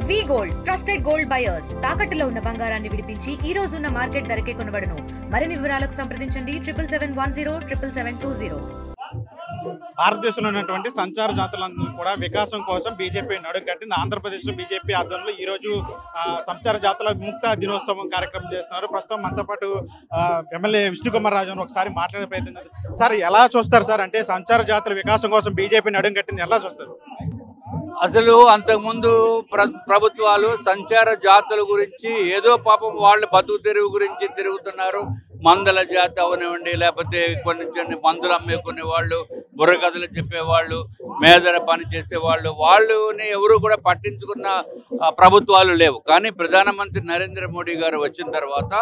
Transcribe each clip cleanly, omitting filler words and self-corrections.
వి gold trusted gold buyers తాకట్టులో ఉన్న బంగారాన్ని విడిపించి ఈ రోజు ఉన్న మార్కెట్ ధరకే కొనబడును. మరిన్ని వివరాలకు సంప్రదించండి 77107720. భారతదేశంలో ఉన్నటువంటి సంచార జాతులందరూ కూడా వికాసం కోసం బీజేపీ నడుం కట్టింది. ఆంధ్రప్రదేశ్ బీజేపీ ఆధ్వర్యంలో ఈ రోజు సంచార జాతుల విముక్త దినోత్సవం కార్యక్రమం చేస్తున్నారు. ప్రస్తుతం మనతో పాటు ఎమ్మెల్యే విష్ణుకుమార్ రాజు ఒకసారి మాట్లాడే ప్రయత్నం చేస్తారు. సార్, ఎలా చూస్తారు సార్? అంటే సంచార జాతుల వికాసం కోసం బీజేపీ నడుం కట్టింది, ఎలా చూస్తారు? అసలు అంతకుముందు ప్రభుత్వాలు సంచార జాతుల గురించి ఏదో పాపం వాళ్ళ బతుకు తెరువు గురించి తిరుగుతున్నారు. మందల జాతి అవనివ్వండి, లేకపోతే కొన్ని మందులు అమ్మేకునే వాళ్ళు, బుర్రకథలు చెప్పేవాళ్ళు, మేదర పని చేసేవాళ్ళు, వాళ్ళని ఎవరు కూడా పట్టించుకున్న ప్రభుత్వాలు లేవు. కానీ ప్రధానమంత్రి నరేంద్ర మోడీ గారు వచ్చిన తర్వాత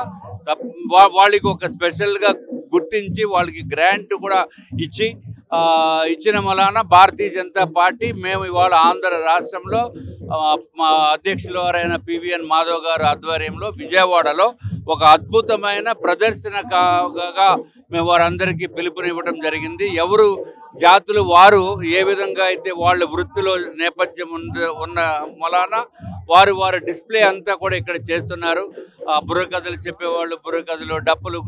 వాళ్ళకి ఒక స్పెషల్గా గుర్తించి వాళ్ళకి గ్రాంట్ కూడా ఇచ్చిన వలన భారతీయ జనతా పార్టీ మేము ఇవాళ ఆంధ్ర రాష్ట్రంలో మా అధ్యక్షుల వారైన పివిఎన్ మాధవ్ గారు ఆధ్వర్యంలో విజయవాడలో ఒక అద్భుతమైన ప్రదర్శనగా మేము వారందరికీ పిలుపునివ్వడం జరిగింది. ఎవరు జాతులు వారు ఏ విధంగా అయితే వాళ్ళ వృత్తిలో నేపథ్యం ఉన్న వలన వారు డిస్ప్లే అంతా కూడా ఇక్కడ చేస్తున్నారు. బుర్రకథలు చెప్పేవాళ్ళు బుర్రకథలు, డప్పులు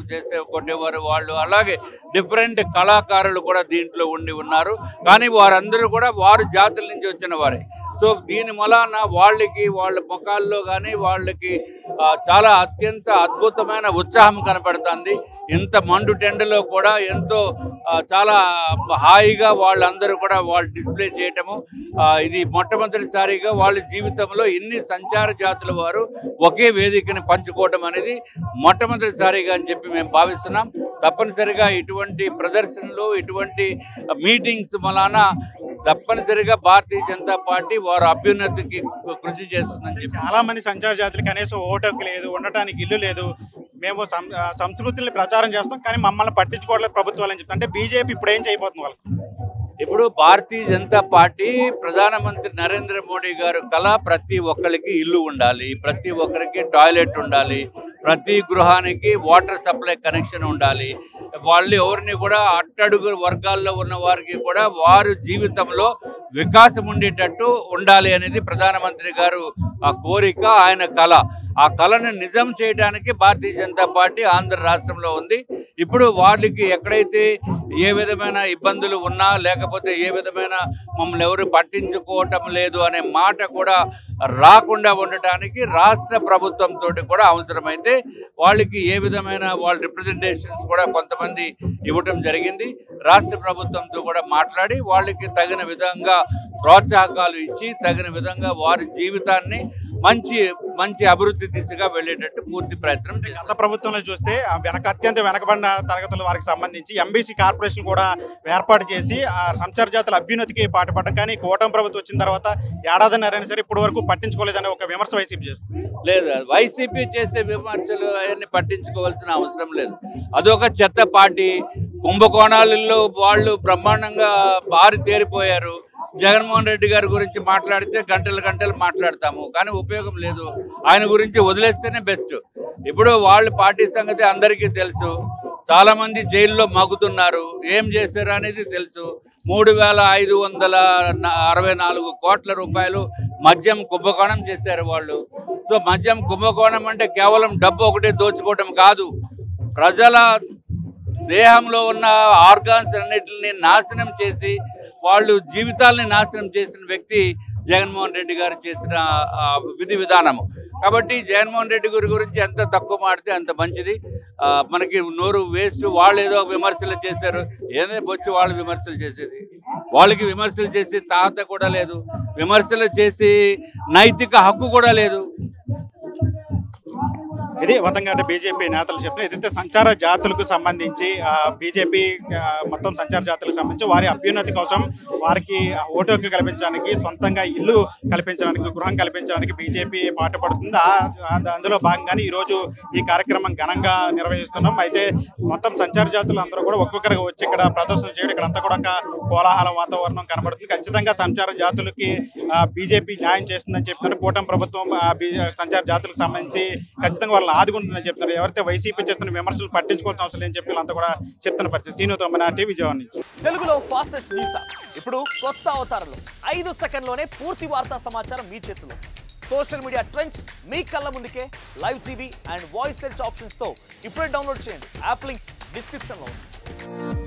కొట్టేవారు వాళ్ళు, అలాగే డిఫరెంట్ కళాకారులు కూడా దీంట్లో ఉన్నారు. కానీ వారందరూ కూడా వారు జాతుల నుంచి వచ్చిన వారే. సో దీని వలన వాళ్ళ ముఖాల్లో కానీ వాళ్ళకి చాలా అత్యంత అద్భుతమైన ఉత్సాహం కనపడుతుంది. ఇంత మండు టెండలో కూడా ఎంతో చాలా హాయిగా వాళ్ళందరూ కూడా వాళ్ళు డిస్ప్లే చేయటము, ఇది మొట్టమొదటిసారిగా వాళ్ళ జీవితంలో ఇన్ని సంచార జాతుల వారు ఒకే వేదికని పంచుకోవటం అనేది మొట్టమొదటిసారిగా అని చెప్పి మేము భావిస్తున్నాం. తప్పనిసరిగా ఇటువంటి ప్రదర్శనలు, ఇటువంటి మీటింగ్స్ వలన తప్పనిసరిగా భారతీయ జనతా పార్టీ వారి అభ్యున్నతికి కృషి చేస్తుందని చెప్పి. చాలా మంది సంచార జాతులు కనీసం ఓటుకు లేదు, ఉండటానికి ఇల్లు లేదు, మేము సంస్కృతిని ప్రచారం చేస్తాం కానీ మమ్మల్ని పట్టించుకోవట్లేదు ప్రభుత్వాలు అని చెప్తారు. అంటే బీజేపీ ఇప్పుడు ఏం చేయబోతుంది వాళ్ళకి? ఇప్పుడు భారతీయ జనతా పార్టీ ప్రధానమంత్రి నరేంద్ర మోడీ గారు కల ప్రతి ఒక్కరికి ఇల్లు ఉండాలి, ప్రతి ఒక్కరికి టాయిలెట్ ఉండాలి, ప్రతి గృహానికి వాటర్ సప్లై కనెక్షన్ ఉండాలి. వాళ్ళు ఎవరిని కూడా అట్టడుగు వర్గాల్లో ఉన్న వారికి కూడా వారు జీవితంలో వికాసం ఉండేటట్టు ఉండాలి అనేది ప్రధానమంత్రి గారు ఆ కోరిక, ఆయన కళ. ఆ కళను నిజం చేయడానికి భారతీయ జనతా పార్టీ ఆంధ్ర రాష్ట్రంలో ఉంది. ఇప్పుడు వాళ్ళకి ఎక్కడైతే ఏ విధమైన ఇబ్బందులు ఉన్నా, లేకపోతే ఏ విధమైన మమ్మల్ని ఎవరు పట్టించుకోవటం లేదు అనే మాట కూడా రాకుండా ఉండటానికి రాష్ట్ర ప్రభుత్వంతో కూడా అవసరమైతే వాళ్ళకి ఏ విధమైన వాళ్ళ రిప్రజెంటేషన్స్ కూడా కొంతమంది ఇవ్వటం జరిగింది. రాష్ట్ర ప్రభుత్వంతో కూడా మాట్లాడి వాళ్ళకి తగిన విధంగా ప్రోత్సాహకాలు ఇచ్చి తగిన విధంగా వారి జీవితాన్ని మంచి అభివృద్ధి దిశగా వెళ్ళేటట్టు పూర్తి ప్రయత్నం. గత ప్రభుత్వంలో చూస్తే అత్యంత వెనకబడిన తరగతుల వారికి సంబంధించి ఎంబీసీ కార్పొరేషన్ కూడా ఏర్పాటు చేసి సంచార జాతుల అభ్యున్నతికి పాటుపడ్డం. కానీ కూటమి ప్రభుత్వం వచ్చిన తర్వాత ఏడాదిన్నరైనా సరే ఇప్పటి వరకు పట్టించుకోలేదనే ఒక విమర్శ వైసీపీ చేస్తుంది. లేదు, వైసీపీ చేసే విమర్శలు అవన్నీ పట్టించుకోవాల్సిన అవసరం లేదు. అదొక చెత్త పార్టీ. కుంభకోణాలలో వాళ్ళు బ్రహ్మాండంగా తేరిపోయారు. జగన్మోహన్ రెడ్డి గారి గురించి మాట్లాడితే గంటలు మాట్లాడతాము, కానీ ఉపయోగం లేదు. ఆయన గురించి వదిలేస్తేనే బెస్ట్. ఇప్పుడు వాళ్ళ పార్టీ సంగతి అందరికీ తెలుసు. చాలామంది జైల్లో మగ్గుతున్నారు. ఏం చేశారు అనేది తెలుసు. 3564 కోట్ల రూపాయలు మద్యం కుంభకోణం చేశారు వాళ్ళు. సో మద్యం కుంభకోణం అంటే కేవలం డబ్బు ఒకటే దోచుకోవడం కాదు, ప్రజల దేహంలో ఉన్న ఆర్గాన్స్ అన్నిటిని నాశనం చేసి వాళ్ళు జీవితాలని నాశనం చేసిన వ్యక్తి జగన్మోహన్ రెడ్డి గారు చేసిన విధి విధానము. కాబట్టి జగన్మోహన్ రెడ్డి గారి గురించి ఎంత తక్కువ మాడితే అంత మంచిది. మనకి నోరు వేస్ట్. వాళ్ళు ఏదో విమర్శలు చేశారు, ఏదైనా వచ్చి వాళ్ళు విమర్శలు చేసేది. వాళ్ళకి విమర్శలు చేసి తాత కూడా లేదు, విమర్శలు చేసి నైతిక హక్కు కూడా లేదు. ఇది మొత్తంగా అంటే బీజేపీ నేతలు చెప్పిన ఏదైతే సంచార జాతులకు సంబంధించి బీజేపీ మొత్తం సంచార జాతులకు సంబంధించి వారి అభ్యున్నతి కోసం వారికి ఓటు హక్కు కల్పించడానికి, సొంతంగా ఇల్లు కల్పించడానికి, గృహం కల్పించడానికి బీజేపీ పాటుపడుతుంది. అందులో భాగంగానే ఈరోజు ఈ కార్యక్రమం ఘనంగా నిర్వహిస్తున్నాం. అయితే మొత్తం సంచార జాతులు అందరూ కూడా ఒక్కొక్కరికి వచ్చి ఇక్కడ ప్రదర్శన చేయడం, ఇక్కడంతా కూడా ఒక కోలాహల వాతావరణం కనబడుతుంది. ఖచ్చితంగా సంచార జాతులకి బీజేపీ న్యాయం చేస్తుందని చెప్తున్నారు. కూటమి ప్రభుత్వం సంచార జాతులకు సంబంధించి ఖచ్చితంగా వాళ్ళని ఆదుకుంటుందని చెప్తున్నారు. ఎవరైతే వైసీపీ చేస్తున్న విమర్శలు పట్టించుకోవాల్సిన అవసరం లేని చెప్పి వీళ్ళంతా కూడా చెప్తున్న పరిస్థితి. సీనుతో మన టీవీ విజయవాడ నుంచి. తెలుగులో ఫాస్టెస్ట్ న్యూస్ ఇప్పుడు కొత్త అవతారంలో 5 సెకండ్లోనే పూర్తి వార్తా సమాచారం మీ చేతిలో. సోషల్ మీడియా ట్రెండ్స్ మీ కళ్ళ ముందుకే live TV and voice search ఆప్షన్స్తో ఇప్పుడే డౌన్లోడ్ చేయండి. యాప్ లింక్ డిస్క్రిప్షన్లో ఉంది.